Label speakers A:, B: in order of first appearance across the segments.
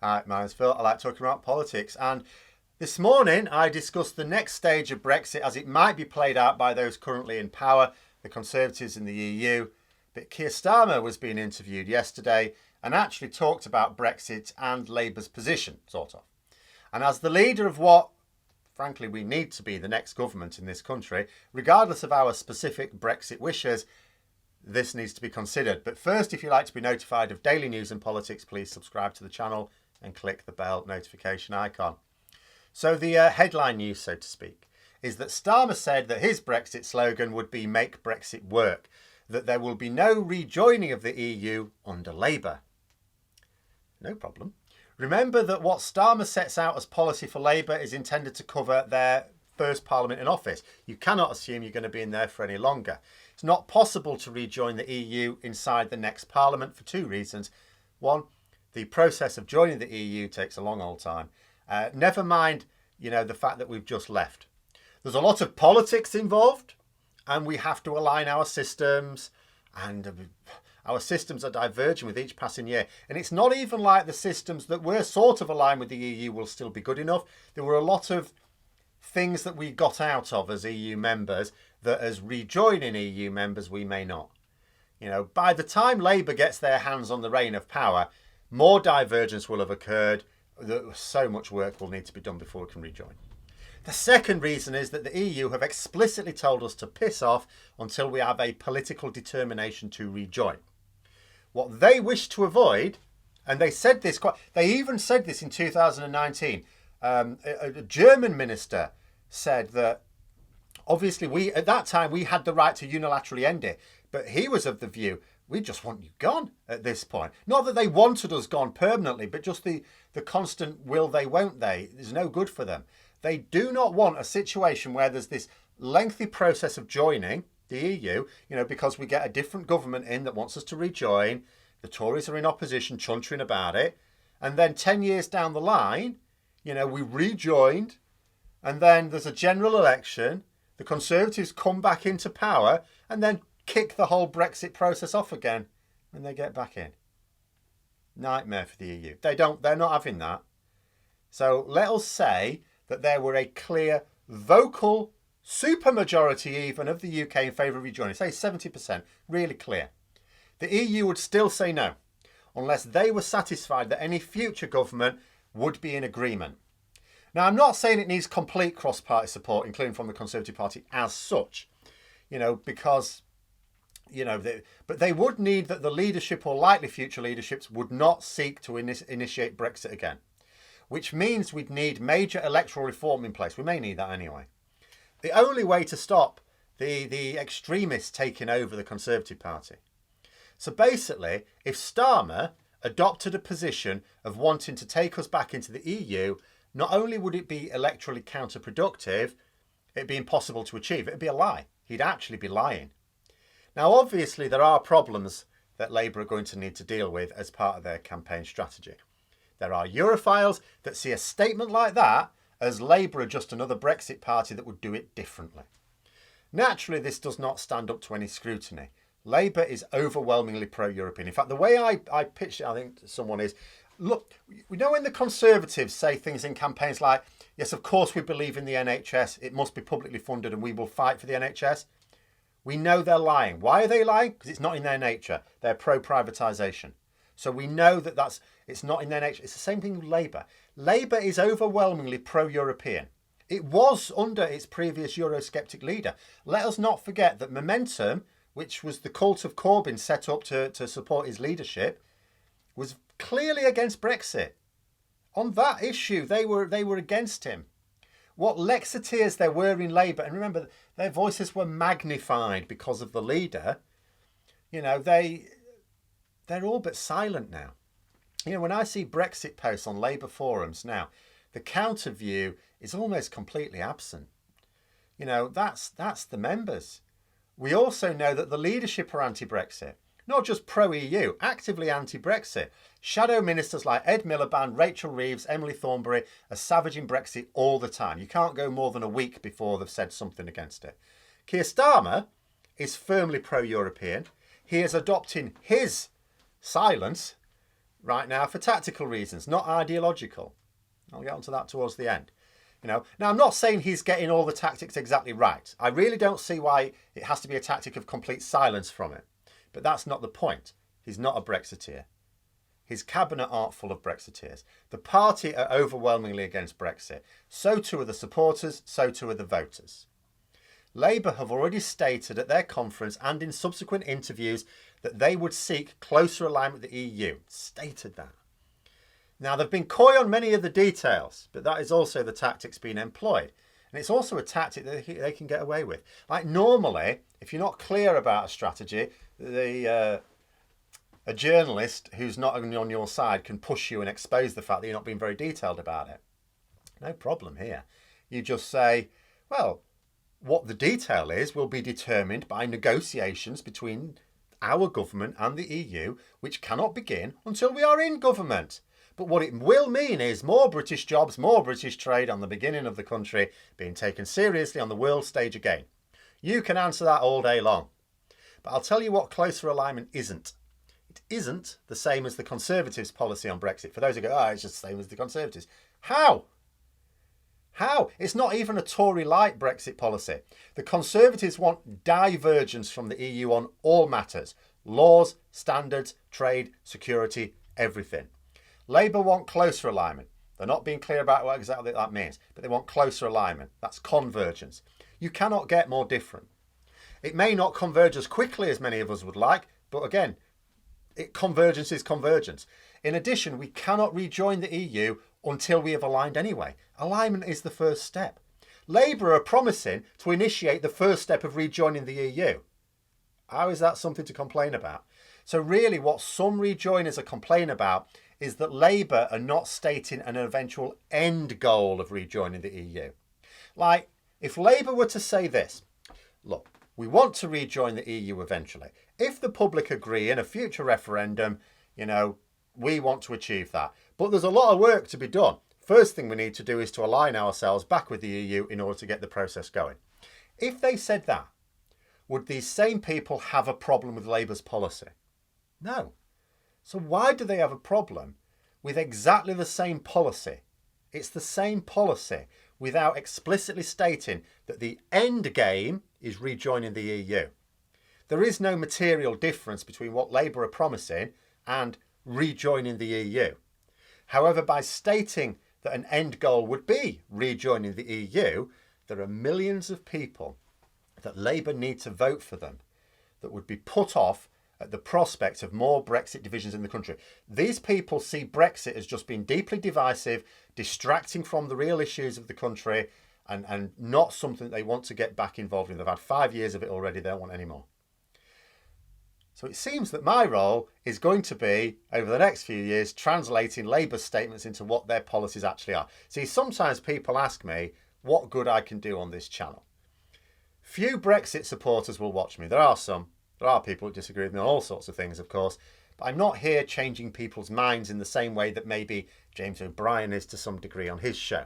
A: Hi, my name's Phil. I like talking about politics. And this morning I discussed the next stage of Brexit as it might be played out by those currently in power, the Conservatives in the EU. But Keir Starmer was being interviewed yesterday and actually talked about Brexit and Labour's position, sort of. And as the leader of what, frankly, we need to be the next government in this country, regardless of our specific Brexit wishes, this needs to be considered. But first, if you'd like to be notified of daily news and politics, please subscribe to the channel and click the bell notification icon. So the headline news, so to speak, is that Starmer said that his Brexit slogan would be "Make Brexit Work," that there will be no rejoining of the EU under Labour. No problem. Remember that what Starmer sets out as policy for Labour is intended to cover their first Parliament in office. You cannot assume you're going to be in there for any longer. It's not possible to rejoin the EU inside the next Parliament for two reasons. One, the process of joining the EU takes a long old time. Never mind, the fact that we've just left. There's a lot of politics involved, and we have to align our systems, and our systems are diverging with each passing year. And it's not even like the systems that were sort of aligned with the EU will still be good enough. There were a lot of things that we got out of as EU members that as rejoining EU members we may not. By the time Labour gets their hands on the rein of power, more divergence will have occurred. So much work will need to be done before we can rejoin. The second reason is that the EU have explicitly told us to piss off until we have a political determination to rejoin. What they wish to avoid, and they even said this in 2019, a German minister said that obviously at that time we had the right to unilaterally end it, but he was of the view, we just want you gone at this point. Not that they wanted us gone permanently, but just the constant will they, won't they is no good for them. They do not want a situation where there's this lengthy process of joining the EU, because we get a different government in that wants us to rejoin. The Tories are in opposition, chuntering about it. And then 10 years down the line, we rejoined, and then there's a general election. The Conservatives come back into power and then kick the whole Brexit process off again when they get back in. Nightmare for the EU. They're not having that. So let us say that there were a clear, vocal supermajority even of the UK in favour of rejoining, say 70%, really clear. The EU would still say no, unless they were satisfied that any future government would be in agreement. Now, I'm not saying it needs complete cross-party support, including from the Conservative Party as such, because but they would need that the leadership or likely future leaderships would not seek to initiate Brexit again, which means we'd need major electoral reform in place. We may need that anyway. The only way to stop the extremists taking over the Conservative Party. So basically, if Starmer adopted a position of wanting to take us back into the EU, not only would it be electorally counterproductive, it'd be impossible to achieve. It'd be a lie. He'd actually be lying. Now, obviously, there are problems that Labour are going to need to deal with as part of their campaign strategy. There are Europhiles that see a statement like that as Labour are just another Brexit party that would do it differently. Naturally, this does not stand up to any scrutiny. Labour is overwhelmingly pro-European. In fact, the way I pitched it, I think, to someone is, look, we know when the Conservatives say things in campaigns like, yes, of course we believe in the NHS, it must be publicly funded and we will fight for the NHS. We know they're lying. Why are they lying? Because it's not in their nature. They're pro-privatisation. So we know that it's not in their nature. It's the same thing with Labour. Labour is overwhelmingly pro-European. It was under its previous Eurosceptic leader. Let us not forget that Momentum, which was the cult of Corbyn set up to support his leadership, was clearly against Brexit. On that issue, they were against him. What Lexiteers there were in Labour, and remember, their voices were magnified because of the leader, they're all but silent now. When I see Brexit posts on Labour forums now, the counter view is almost completely absent. That's the members. We also know that the leadership are anti-Brexit, not just pro-EU, actively anti-Brexit. Shadow ministers like Ed Miliband, Rachel Reeves, Emily Thornberry are savaging Brexit all the time. You can't go more than a week before they've said something against it. Keir Starmer is firmly pro-European. He is adopting his silence right now for tactical reasons, not ideological. I'll get onto that towards the end. Now I'm not saying he's getting all the tactics exactly right. I really don't see why it has to be a tactic of complete silence from it. But that's not the point. He's not a Brexiteer. His cabinet aren't full of Brexiteers. The party are overwhelmingly against Brexit. So too are the supporters, so too are the voters. Labour have already stated at their conference and in subsequent interviews that they would seek closer alignment with the EU. Stated that. Now, they've been coy on many of the details, but that is also the tactics being employed. And it's also a tactic that they can get away with. Like normally, if you're not clear about a strategy, a journalist who's not on your side can push you and expose the fact that you're not being very detailed about it. No problem here. You just say, well, what the detail is will be determined by negotiations between our government and the EU, which cannot begin until we are in government. But what it will mean is more British jobs, more British trade on the beginning of the country being taken seriously on the world stage again. You can answer that all day long. But I'll tell you what closer alignment isn't. It isn't the same as the Conservatives' policy on Brexit. For those who go, it's just the same as the Conservatives. How? How? It's not even a Tory-like Brexit policy. The Conservatives want divergence from the EU on all matters. Laws, standards, trade, security, everything. Labour want closer alignment. They're not being clear about what exactly that means, but they want closer alignment. That's convergence. You cannot get more different. It may not converge as quickly as many of us would like, but again, convergence is convergence. In addition, we cannot rejoin the EU until we have aligned anyway. Alignment is the first step. Labour are promising to initiate the first step of rejoining the EU. How is that something to complain about? So really what some rejoiners are complaining about is that Labour are not stating an eventual end goal of rejoining the EU. Like, if Labour were to say this, look, we want to rejoin the EU eventually. If the public agree in a future referendum, we want to achieve that. But there's a lot of work to be done. First thing we need to do is to align ourselves back with the EU in order to get the process going. If they said that, would these same people have a problem with Labour's policy? No. So why do they have a problem with exactly the same policy? It's the same policy without explicitly stating that the end game is rejoining the EU. There is no material difference between what Labour are promising and rejoining the EU. However, by stating that an end goal would be rejoining the EU, there are millions of people that Labour need to vote for them that would be put off at the prospect of more Brexit divisions in the country. These people see Brexit as just being deeply divisive, distracting from the real issues of the country, and not something they want to get back involved in. They've had 5 years of it already, they don't want any more. So it seems that my role is going to be, over the next few years, translating Labour's statements into what their policies actually are. See, sometimes people ask me what good I can do on this channel. Few Brexit supporters will watch me. There are some. There are people who disagree with me on all sorts of things, of course. But I'm not here changing people's minds in the same way that maybe James O'Brien is to some degree on his show.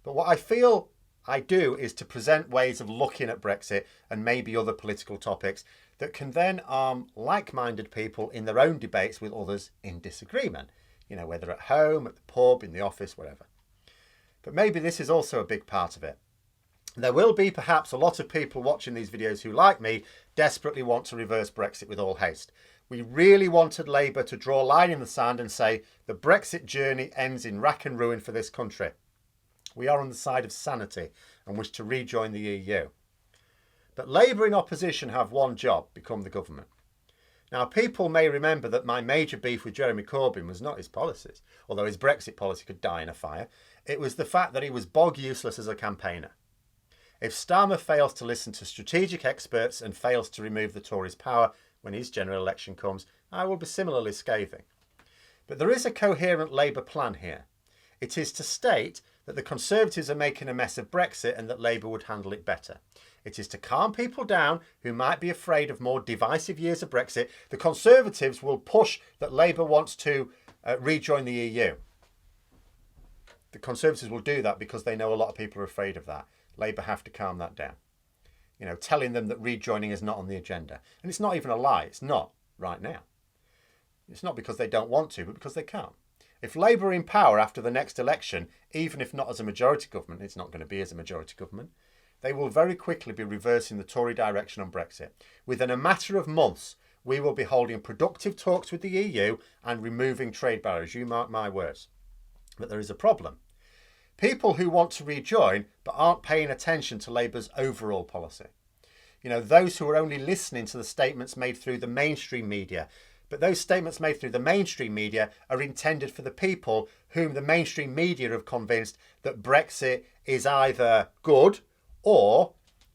A: But what I feel I do is to present ways of looking at Brexit and maybe other political topics that can then arm like-minded people in their own debates with others in disagreement. Whether at home, at the pub, in the office, whatever. But maybe this is also a big part of it. There will be perhaps a lot of people watching these videos who, like me, desperately want to reverse Brexit with all haste. We really wanted Labour to draw a line in the sand and say the Brexit journey ends in rack and ruin for this country. We are on the side of sanity and wish to rejoin the EU. But Labour in opposition have one job: become the government. Now, people may remember that my major beef with Jeremy Corbyn was not his policies, although his Brexit policy could die in a fire. It was the fact that he was bog useless as a campaigner. If Starmer fails to listen to strategic experts and fails to remove the Tories' power when his general election comes, I will be similarly scathing. But there is a coherent Labour plan here. It is to state that the Conservatives are making a mess of Brexit and that Labour would handle it better. It is to calm people down who might be afraid of more divisive years of Brexit. The Conservatives will push that Labour wants to rejoin the EU. The Conservatives will do that because they know a lot of people are afraid of that. Labour have to calm that down. Telling them that rejoining is not on the agenda. And it's not even a lie. It's not right now. It's not because they don't want to, but because they can't. If Labour are in power after the next election, even if not as a majority government, it's not going to be as a majority government, they will very quickly be reversing the Tory direction on Brexit. Within a matter of months, we will be holding productive talks with the EU and removing trade barriers. You mark my words. But there is a problem. People who want to rejoin but aren't paying attention to Labour's overall policy. You know, those who are only listening to the statements made through the mainstream media. But those statements made through the mainstream media are intended for the people whom the mainstream media have convinced that Brexit is either good or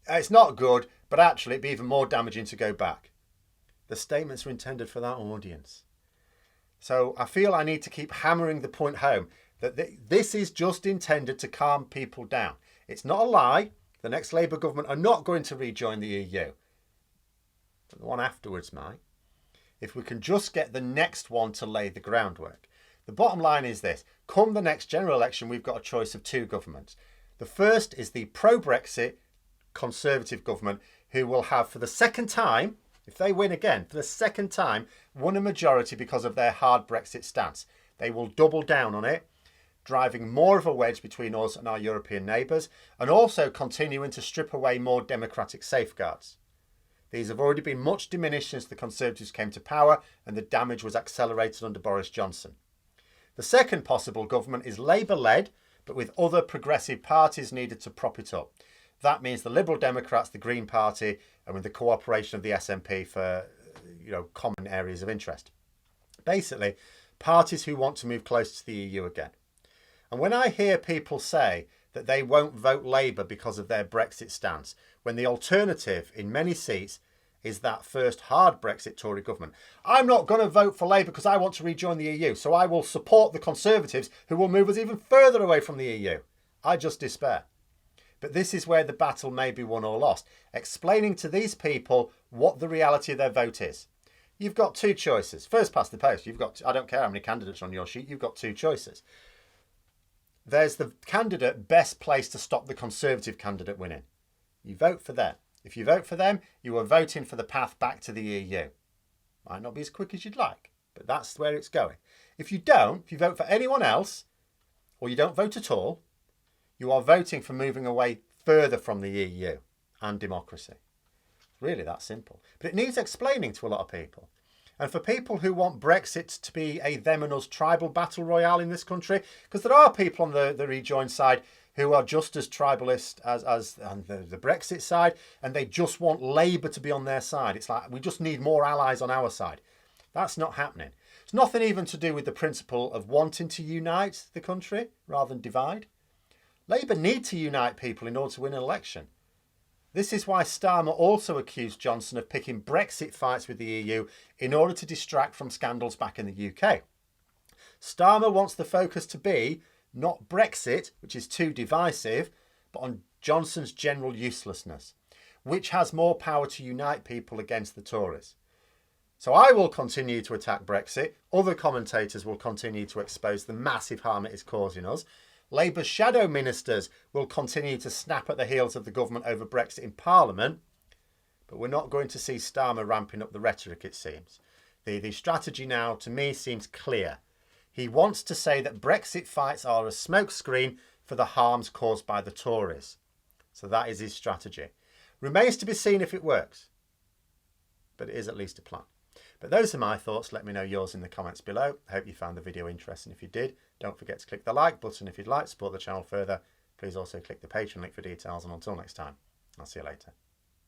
A: it's not good, but actually it'd be even more damaging to go back. The statements are intended for that audience. So I feel I need to keep hammering the point home that this is just intended to calm people down. It's not a lie. The next Labour government are not going to rejoin the EU. But the one afterwards might. If we can just get the next one to lay the groundwork. The bottom line is this. Come the next general election, we've got a choice of two governments. The first is the pro-Brexit Conservative government who will have, for the second time, if they win again, for the second time, won a majority because of their hard Brexit stance. They will double down on it, driving more of a wedge between us and our European neighbours, and also continuing to strip away more democratic safeguards. These have already been much diminished since the Conservatives came to power, and the damage was accelerated under Boris Johnson. The second possible government is Labour-led, but with other progressive parties needed to prop it up. That means the Liberal Democrats, the Green Party, and with the cooperation of the SNP for, common areas of interest. Basically, parties who want to move closer to the EU again. And when I hear people say that they won't vote Labour because of their Brexit stance, when the alternative in many seats is that first hard Brexit Tory government. I'm not going to vote for Labour because I want to rejoin the EU, so I will support the Conservatives who will move us even further away from the EU. I just despair. But this is where the battle may be won or lost, explaining to these people what the reality of their vote is. You've got two choices. First past the post, I don't care how many candidates are on your sheet, you've got two choices. There's the candidate best placed to stop the Conservative candidate winning. You vote for them. If you vote for them, you are voting for the path back to the EU. Might not be as quick as you'd like, but that's where it's going. If you don't, if you vote for anyone else, or you don't vote at all, you are voting for moving away further from the EU and democracy. Really that simple. But it needs explaining to a lot of people. And for people who want Brexit to be a them and us tribal battle royale in this country, because there are people on the rejoin side who are just as tribalist as on the Brexit side, and they just want Labour to be on their side. It's like, we just need more allies on our side. That's not happening. It's nothing even to do with the principle of wanting to unite the country rather than divide. Labour need to unite people in order to win an election. This is why Starmer also accused Johnson of picking Brexit fights with the EU in order to distract from scandals back in the UK. Starmer wants the focus to be not Brexit, which is too divisive, but on Johnson's general uselessness, which has more power to unite people against the Tories. So I will continue to attack Brexit. Other commentators will continue to expose the massive harm it is causing us. Labour's shadow ministers will continue to snap at the heels of the government over Brexit in Parliament, but we're not going to see Starmer ramping up the rhetoric, it seems. The strategy now, to me, seems clear. He wants to say that Brexit fights are a smokescreen for the harms caused by the Tories. So that is his strategy. Remains to be seen if it works, but it is at least a plan. But those are my thoughts. Let me know yours in the comments below. I hope you found the video interesting. If you did, don't forget to click the like button if you'd like to support the channel further. Please also click the Patreon link for details, and until next time, I'll see you later.